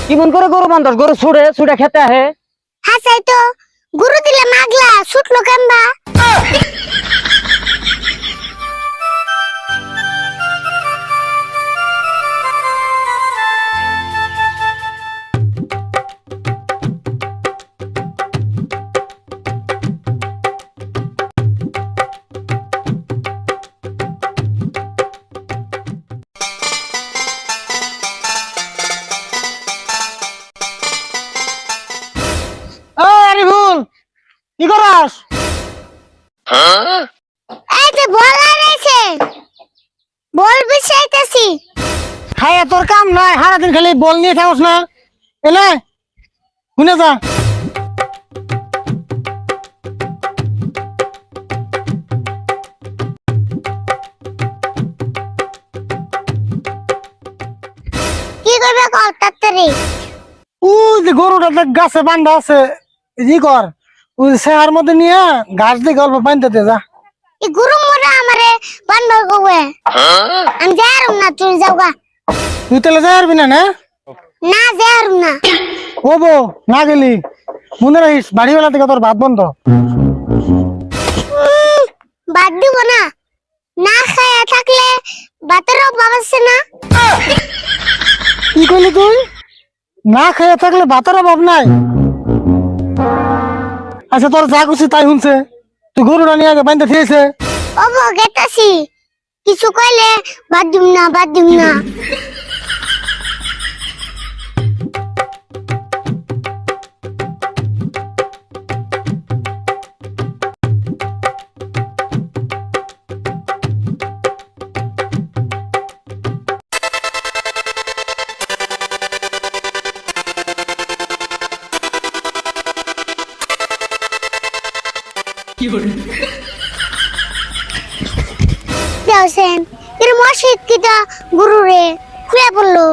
কেমন করে গরু বান্ধস? গরু ছুড়ে ছুড়ে খেতে আহে। হাসাই তো গরু দিলে মাগলা ছুটলো কেমবা। আরে ভুল কি করাস? এই যে বল আইছে বল বিছাইতাছি। খায়া তোর কাম নাই, সারাদিন খালি বল নিয়ে থাকস না। এলে শুনে যা। কি করবে কল তাড়াতাড়ি। ওই যে গরুটা দেখ গাছে বান্ধা আছে, ই কর ওই সেহার মধ্যে নিয়ে ঘাস দিয়ে গল্প বান্ধতে যা। এই গরু মোরা আমারে বানবা কবে আমি যাইরুম না, তুই যাওগা। তুই তাহলে যাই পারবি না? না না যাইরুম না। ও বো, না গেলি মনে রাখিস বাড়িওয়ালা থেকে তোর ভাত বন্ধ। বাদ দিব না, না খায়া থাকলে ভাতের অভাব আছে না। কি করলি তুই? না খেয়ে থাকলে ভাতের অভাব নাই? আচ্ছা তোর যা খুশি তাই শুনছে, তুই গরুটা নিয়ে আগে বান্ধে খেয়েছে। ওবো গেতাছি, কিছু কইলে বাদ দিম না, বাদ দিম না। দেওসেন এর মশিদ কিটা গুরু রে খুলে পড়লো।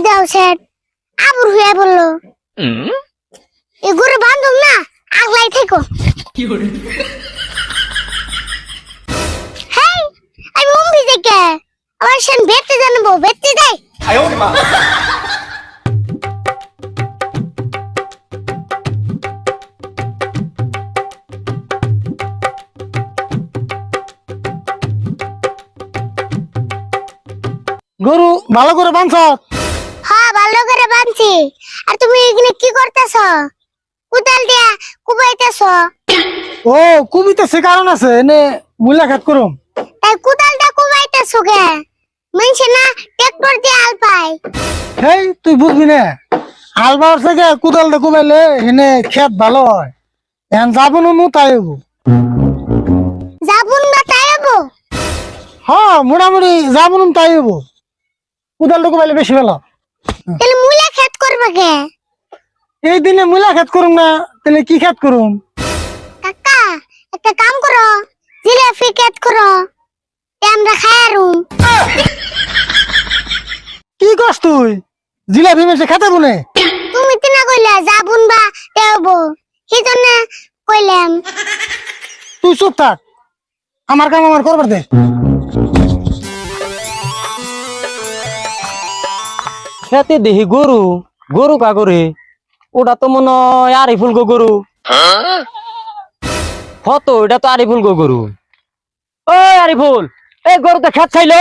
দেওসেন আবুর হয়ে পড়লো। এই গরু বান্ধব না, আগলাই থেকো। হেই আমি মুম্বি থেকে আবার সেন বেতে জানবো, বেতে যাই। গরু ভালো করে বাঁধছ? হ্যাঁ ভালো করে বানছি। আর তুমি এখানে কি করতেছ? কুদাল দিয়া কুবাইতেছ? ও কুবিতেছে কারণ আছে, এনে মুলা খাত করুম। তাই কুদালটা কুবাইতেছ কে? মানুষে না ট্রাক্টর দিয়ে আল পায়। হেই তুই বুঝবি না, আলবার থেকে কুদালটা কুবাইলে এনে ক্ষেত ভালো হয়। এখন যাবো নু তাই হবো। যাবুন না তাই হবো? হ্যাঁ মোটামুটি যাবো নু তাই হবো, কুদালটা কুবাইলে বেশি ভালো। তাহলে মুলা ক্ষেত করবে কে? এই দিনে মুলা খেত করুম না তাহলে কি খেত করুম? কাকা একটা কাম করো, জিলাপি ক্ষেত করো, তে আমরা খাই আরুম। কি করছ তুই? জিলাপি মেশে খেতে বনে? তুমি তিনা কইলা যাবুন বা তে হবো, সেই জন্য কইলাম। তুই চুপ থাক, আমার কাম আমার করবার দে। খেতে দেখি গরু, গরু কা করে ওটা তো মনে হয় আরিফুল গো গরু। কত এটা তো আরিফুল গো গরু। ওই আরিফুল, এই গরু তো খেত চাইলো।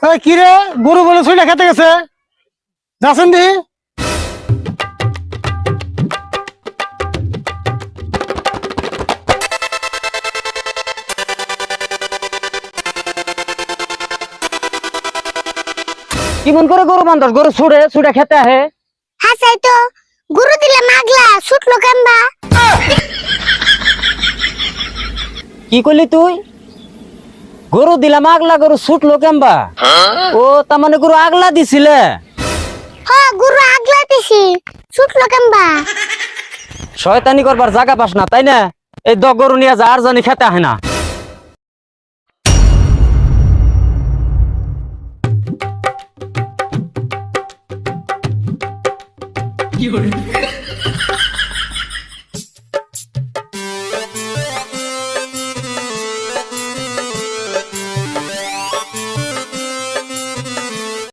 এই কি রে, গরু বলে ছুইলে খেতে গেছে? যাচ্ছেন দি? কেমন করে গরু বান্ধস? গরু ছুড়ে ছুড়ে খেতে আহে। হাসাই তো গরু দিলে মাগলা ছুটলো কেমবা। কি করলি তুই? গরু দিলাম আগলা, গরু ছুটলো কেমবা? ও তার মানে গরু আগলা দিছিলে? হ্যাঁ গরু আগলা দিছি, ছুটলো কেমবা। শয়তানি করবার জায়গা পাস না তাই না? এই দ গরু নিয়ে যা, আর জানি খেতে আহে না।